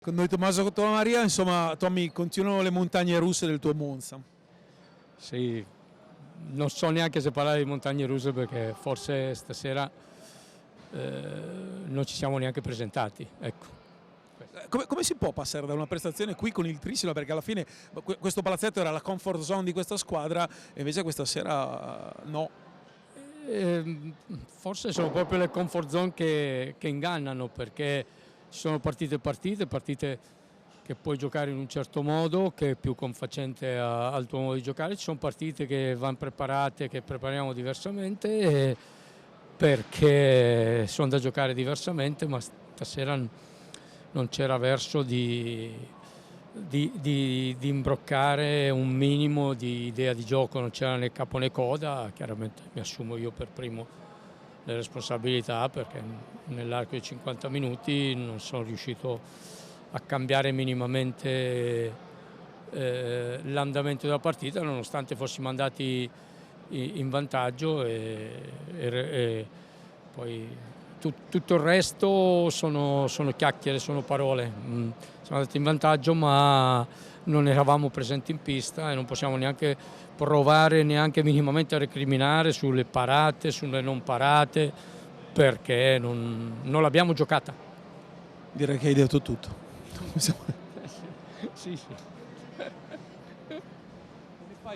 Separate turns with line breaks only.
Con noi Tommaso Maria, insomma, Tommy, continuano le montagne russe del tuo Monza.
Sì, non so neanche se parlare di montagne russe perché forse stasera non ci siamo neanche presentati. Ecco.
Come si può passare da una prestazione qui con il Trissino, perché alla fine questo palazzetto era la comfort zone di questa squadra e invece questa sera no?
Forse sono proprio le comfort zone che ingannano, perché ci sono partite e partite che puoi giocare in un certo modo, che è più confacente al tuo modo di giocare. Ci sono partite che vanno preparate, che prepariamo diversamente, perché sono da giocare diversamente, ma stasera non c'era verso di imbroccare un minimo di idea di gioco, non c'era né capo né coda. Chiaramente mi assumo io per primo le responsabilità, perché nell'arco di 50 minuti non sono riuscito a cambiare minimamente l'andamento della partita, nonostante fossimo andati in vantaggio e poi tutto il resto sono chiacchiere, sono parole. Siamo andati in vantaggio ma non eravamo presenti in pista e non possiamo neanche provare neanche minimamente a recriminare sulle parate, sulle non parate, perché non l'abbiamo giocata.
Direi che hai detto tutto.
Sì, sì.